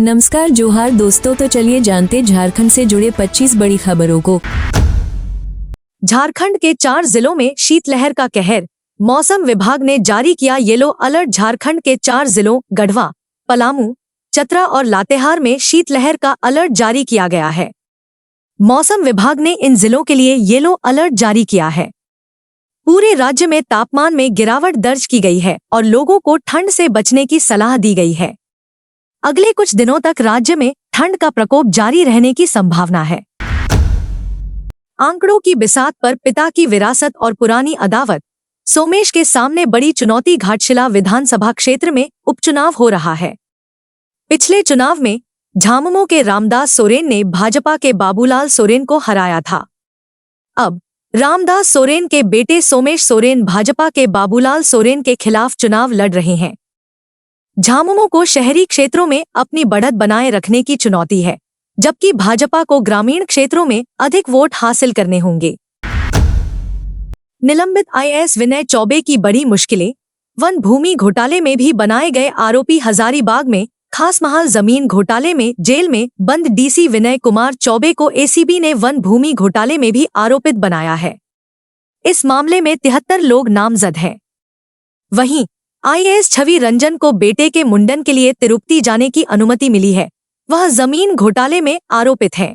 नमस्कार जोहार दोस्तों, तो चलिए जानते झारखंड से जुड़े 25 बड़ी खबरों को। झारखंड के 4 जिलों में शीतलहर का कहर, मौसम विभाग ने जारी किया येलो अलर्ट। झारखंड के 4 जिलों गढ़वा, पलामू, चतरा और लातेहार में शीतलहर का अलर्ट जारी किया गया है। मौसम विभाग ने इन जिलों के लिए येलो अलर्ट जारी किया है। पूरे राज्य में तापमान में गिरावट दर्ज की गई है और लोगों को ठंड से बचने की सलाह दी गई है। अगले कुछ दिनों तक राज्य में ठंड का प्रकोप जारी रहने की संभावना है। आंकड़ों की बिसात पर पिता की विरासत और पुरानी अदावत, सोमेश के सामने बड़ी चुनौती। घाटशिला विधानसभा क्षेत्र में उपचुनाव हो रहा है। पिछले चुनाव में झामुमो के रामदास सोरेन ने भाजपा के बाबूलाल सोरेन को हराया था। अब रामदास सोरेन के बेटे सोमेश सोरेन भाजपा के बाबूलाल सोरेन के खिलाफ चुनाव लड़ रहे हैं। झामुमो को शहरी क्षेत्रों में अपनी बढ़त बनाए रखने की चुनौती है, जबकि भाजपा को ग्रामीण क्षेत्रों में अधिक वोट हासिल करने होंगे। निलंबित आईएएस विनय चौबे की बड़ी मुश्किलें। वन भूमि घोटाले में भी बनाए गए आरोपी हजारीबाग में खासमहल जमीन घोटाले में जेल में बंद डीसी विनय कुमार चौबे को एसीबी ने वन भूमि घोटाले में भी आरोपित बनाया है। इस मामले में 73 लोग नामजद हैं। वहीं आईएएस छवि रंजन को बेटे के मुंडन के लिए तिरुपति जाने की अनुमति मिली है। वह जमीन घोटाले में आरोपित है।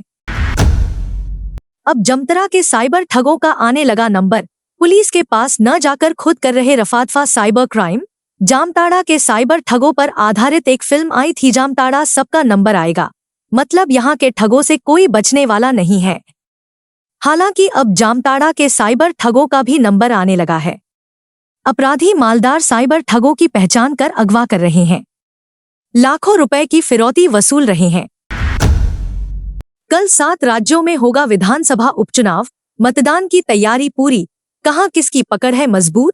अब जमतरा के साइबर ठगों का आने लगा नंबर। पुलिस के पास न जाकर खुद कर रहे रफादफा साइबर क्राइम। जामताड़ा के साइबर ठगों पर आधारित एक फिल्म आई थी, जामताड़ा सबका नंबर आएगा। मतलब यहाँ के ठगों से कोई बचने वाला नहीं है। हालांकि अब जामताड़ा के साइबर ठगों का भी नंबर आने लगा है। अपराधी मालदार साइबर ठगों की पहचान कर अगवा कर रहे हैं। लाखों रुपए की फिरौती वसूल रहे हैं। कल 7 राज्यों में होगा विधानसभा उपचुनाव। मतदान की तैयारी पूरी, कहां किसकी पकड़ है मजबूत।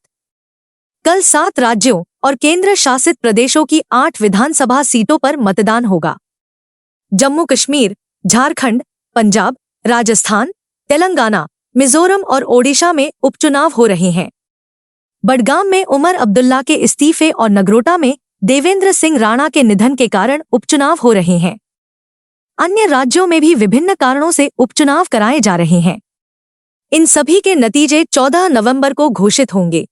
कल 7 राज्यों और केंद्र शासित प्रदेशों की 8 विधानसभा सीटों पर मतदान होगा। जम्मू कश्मीर, झारखंड, पंजाब, राजस्थान, तेलंगाना, मिजोरम और ओडिशा में उपचुनाव हो रहे हैं। बडगाम में उमर अब्दुल्ला के इस्तीफे और नगरोटा में देवेंद्र सिंह राणा के निधन के कारण उपचुनाव हो रहे हैं। अन्य राज्यों में भी विभिन्न कारणों से उपचुनाव कराए जा रहे हैं। इन सभी के नतीजे 14 नवंबर को घोषित होंगे।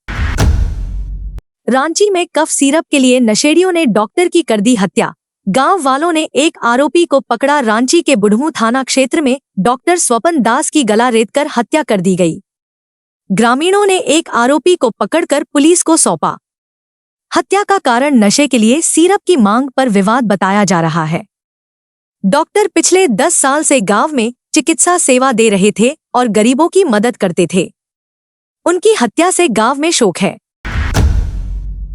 रांची में कफ सिरप के लिए नशेड़ियों ने डॉक्टर की कर दी हत्या। गांव वालों ने एक आरोपी को पकड़ा। रांची के बुढ़मू थाना क्षेत्र में डॉक्टर स्वपन दास की गला रेतकर हत्या कर दी गई। ग्रामीणों ने एक आरोपी को पकड़कर पुलिस को सौंपा। हत्या का कारण नशे के लिए सिरप की मांग पर विवाद बताया जा रहा है। डॉक्टर पिछले 10 साल से गांव में चिकित्सा सेवा दे रहे थे और गरीबों की मदद करते थे। उनकी हत्या से गांव में शोक है।